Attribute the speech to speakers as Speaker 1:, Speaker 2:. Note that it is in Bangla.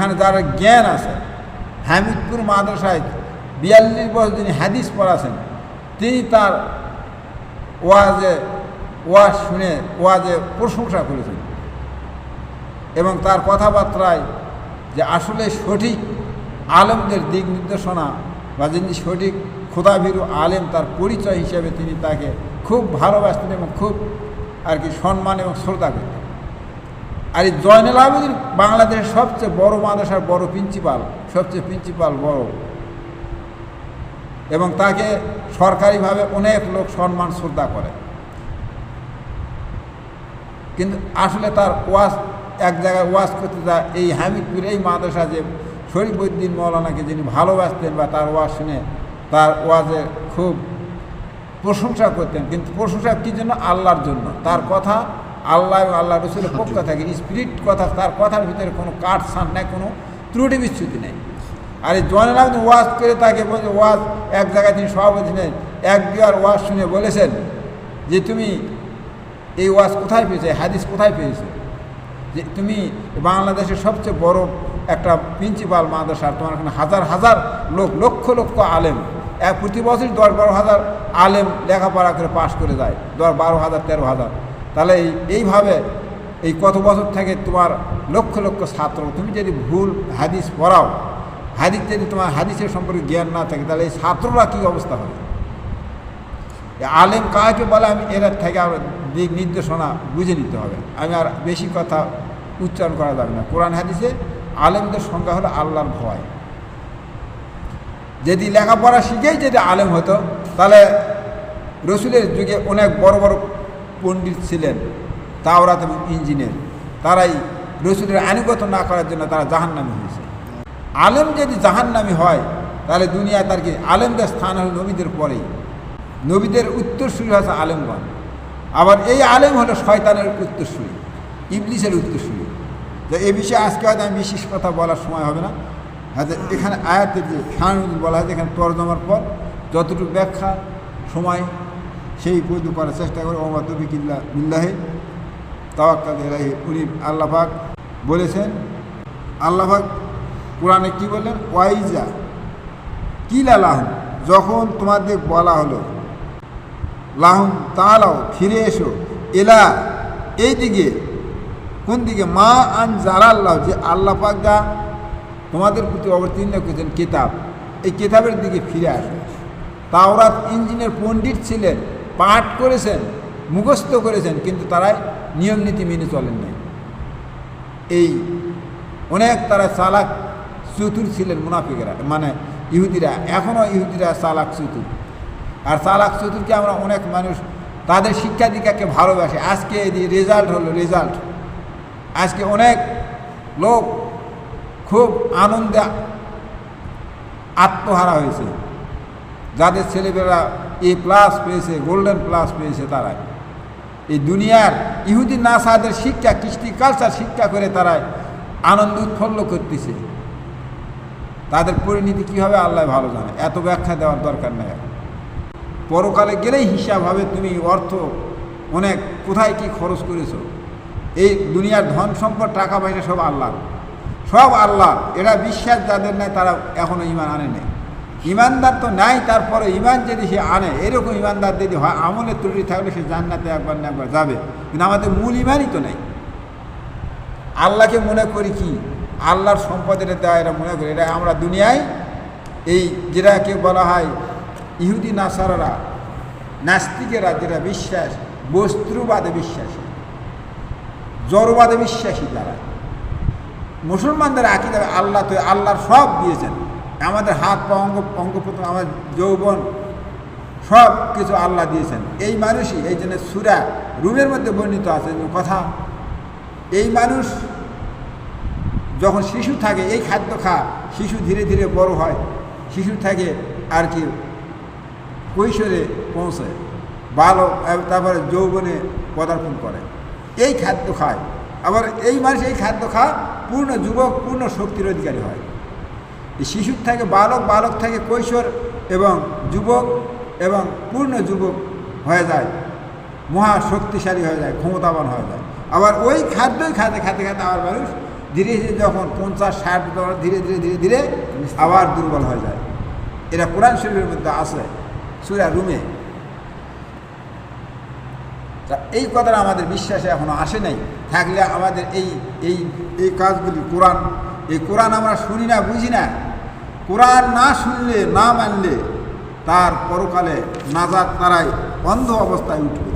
Speaker 1: এখানে যারা জ্ঞান আছে, হামিদপুর মাদ্রাসায় 42 বছর যিনি হাদিস পড়াছেন, তিনি তার ওয়াজ শুনে ওয়াজে প্রশংসা করেছেন এবং তার কথাবার্তায় যে আসলে সঠিক আলেমদের দিক নির্দেশনা বা যিনি সঠিক খোদাভীরু আলেম তার পরিচয় হিসেবে তিনি তাকে খুব ভালোবাসতেন এবং খুব আর কি সম্মান এবং শ্রদ্ধা করতেন। আর এই জয়নুল আবেদিন বাংলাদেশের সবচেয়ে বড় মাদ্রাসার বড় প্রিন্সিপাল, সবচেয়ে প্রিন্সিপাল বড়, এবং তাকে সরকারিভাবে অনেক লোক সম্মান শ্রদ্ধা করে। কিন্তু আসলে তার ওয়াজ এক জায়গায় ওয়াজ করতে যায় এই হামিদপুর এই মাদ্রাসা যে শরীফউদ্দিন মৌলানাকে যিনি ভালোবাসতেন বা তার ওয়াজ শুনে তার ওয়াজে খুব প্রশংসা করতেন, কিন্তু প্রশংসা কী জন্য? আল্লাহর জন্য। তার কথা আল্লাহ এবং আল্লাহ রসুলের পক্ষ থাকে, স্পিরিট কথা, তার কথার ভিতরে কোনো কাটছাঁট নেই, কোনো ত্রুটি বিচ্যুতি নেই। আর এই জয়নুল আবেদিন ওয়াজ করে তাকে বলছে, ওয়াজ এক জায়গায় তিনি সভাপতি নেন, এক দুয়ার ওয়াজ শুনে বলেছেন যে তুমি এই ওয়াজ কোথায় পেয়েছে, হাদিস কোথায় পেয়েছে, যে তুমি বাংলাদেশের সবচেয়ে বড় একটা প্রিন্সিপাল মাদ্রাসার, তোমার এখানে হাজার হাজার লোক, লক্ষ লক্ষ আলেম, প্রতি বছরই 10-12 হাজার আলেম লেখাপড়া করে পাশ করে যায়, 12,000 13,000। তাহলে এইভাবে এই কত বছর থেকে তোমার লক্ষ লক্ষ ছাত্র, তুমি যদি ভুল হাদিস পড়াও, হাদিস যদি তোমার হাদিসের সম্পর্কে জ্ঞান না থাকে, তাহলে এই ছাত্ররা কী অবস্থা হবে? আলেম কাকে বলে আমি এর থেকে আর দিক নির্দেশনা বুঝে নিতে হবে। আমি আর বেশি কথা উচ্চারণ করা যাবে না। কোরআন হাদিসে আলেমদের সংজ্ঞা হলো আল্লাহর ভয়। যদি লেখাপড়া শিখেই যদি আলেম হতো, তাহলে রসুলের যুগে অনেক বড় বড় পণ্ডিত ছিলেন, তাওরাত এবং ইঞ্জিনিয়ার, তারাই রসুলের আনুগত্য না করার জন্য তারা জাহান্নামী হয়েছে। আলেম যদি জাহান্নামী হয়, তাহলে দুনিয়া তার কি? আলেমদের স্থান হল নবীদের পরেই, নবীদের উত্তরসূরি হচ্ছে আলেমগণ। আবার এই আলেম হলো শয়তানের উত্তরসূরি, ইবলিসের উত্তরসূরি। যে এ বিষয়ে আজকে হয়তো আমি বিশেষ কথা বলার সময় হবে না। হয়তো এখানে আয়াতের যে শানুল বলা হয়েছে, এখানে তর্জমার পর যতটুকু ব্যাখ্যা সময় সেই পর্যন্ত করার চেষ্টা করে। ওমা তৌফিকিল্লা বিল্লাহি তাওয়াক্কাল ইলাইহি। উনি আল্লাহ পাক বলেছেন, আল্লাহ পাক কোরআনে কী বললেন? ওয়াইজা কিলা লাহুম, যখন তোমাদের বলা হলো, লাহুম তাআলাও, ফিরে এসো, এলা এই দিকে, কোন দিকে? মা আন জালাল্লাহ, যে আল্লাহ পাক যা তোমাদের প্রতি অবতীর্ণ করেছেন কিতাব, এই কিতাবের দিকে ফিরে আসো। তাওরাত ইঞ্জিনের পণ্ডিত ছিলেন, পাঠ করেছেন, মুখস্থ করেছেন, কিন্তু তারাই নিয়ম নীতি মেনে চলেন নাই। এই অনেক তারা চালাক চতুর ছিলেন মুনাফিকেরা, মানে ইহুদিরা। এখনও ইহুদিরা চালাক চতুর। আর চালাক চতুরকে আমরা অনেক মানুষ তাদের শিক্ষা দীক্ষাকে ভালোবাসে। আজকে এই রেজাল্ট হলো, রেজাল্ট আজকে অনেক লোক খুব আনন্দে আত্মহারা হয়েছে, যাদের ছেলেমেয়েরা A+ পেয়েছে, গোল্ডেন প্লাস পেয়েছে, তারা এই দুনিয়ার ইহুদি নাসাদের শিক্ষা, কৃষ্টি কালচার শিক্ষা করে তারা আনন্দ উৎফুল্ল করতেছে। তাদের পরিণতি কী হবে আল্লাহ ভালো জানে, এত ব্যাখ্যা দেওয়ার দরকার নেই। পরকালে গেলেই হিসাব হবে, তুমি অর্থ অনেক কোথায় কি খরচ করেছো। এই দুনিয়ার ধন সম্পদ টাকা পয়সা সব আল্লাহ, সব আল্লাহ। এরা বিশ্বাস যাদের নেই তারা এখনও ইমান আনে নেই। ইমানদার তো নাই, তারপরে ইমান যদি সে আনে, এরকম ইমানদার যদি হয়, আমলের ত্রুটি থাকলে সে জান্নাতে একবার না একবার যাবে। কিন্তু আমাদের মূল ইমানই তো নেই। আল্লাহকে মনে করি কি আল্লাহর সম্পদের দেওয়া, এটা মনে করি এটা আমরা দুনিয়ায় এই যেটাকে বলা হয় ইহুদি নাসারারা, নাস্তিকেরা, যেটা বিশ্বাস বস্তুবাদে বিশ্বাসী, জড়বাদে বিশ্বাসী, যারা মুসলমানদের আকীদা আল্লাহ তো আল্লাহর সব দিয়েছেন, আমাদের হাত পা অঙ্গ প্রত্যঙ্গ, আমাদের যৌবন সব কিছু আল্লাহ দিয়েছেন। এই মানুষই, এই জন্য সূরা রুমের মধ্যে বর্ণিত আছে কথা, এই মানুষ যখন শিশু থাকে এই খাদ্য শিশু ধীরে ধীরে বড় হয়, শিশু থাকে আর কি কৈশোরে পৌঁছায়, বালক, তারপরে যৌবনে পদার্পণ করে, এই খাদ্য খায়। আবার এই মানুষ এই খাদ্য খায় পূর্ণ যুবক, পূর্ণ শক্তির অধিকারী হয়। এই শিশুর থেকে বালক, বালক থেকে কৈশোর এবং যুবক, এবং পূর্ণ যুবক হয়ে যায়, মহা শক্তিশালী হয়ে যায়, ক্ষমতাবান হয়ে যায়। আবার ওই খাদ্যই খাতে খাতে খাতে আবার মানুষ ধীরে ধীরে যখন 50-60 ধীরে ধীরে ধীরে ধীরে আবার দুর্বল হয়ে যায়। এটা কোরআন শরীফের মধ্যে আছে, সূরা রুমে। তা এই কথাটা আমাদের বিশ্বাসে এখনো আসে নাই। থাকলে আমাদের এই এই এই কাজগুলি এই কোরআন আমরা শুনি না, বুঝি না। কোরআন না শুনলে, না মানলে তার পরকালে নাজাত তারাই অন্ধ অবস্থায় উঠবে।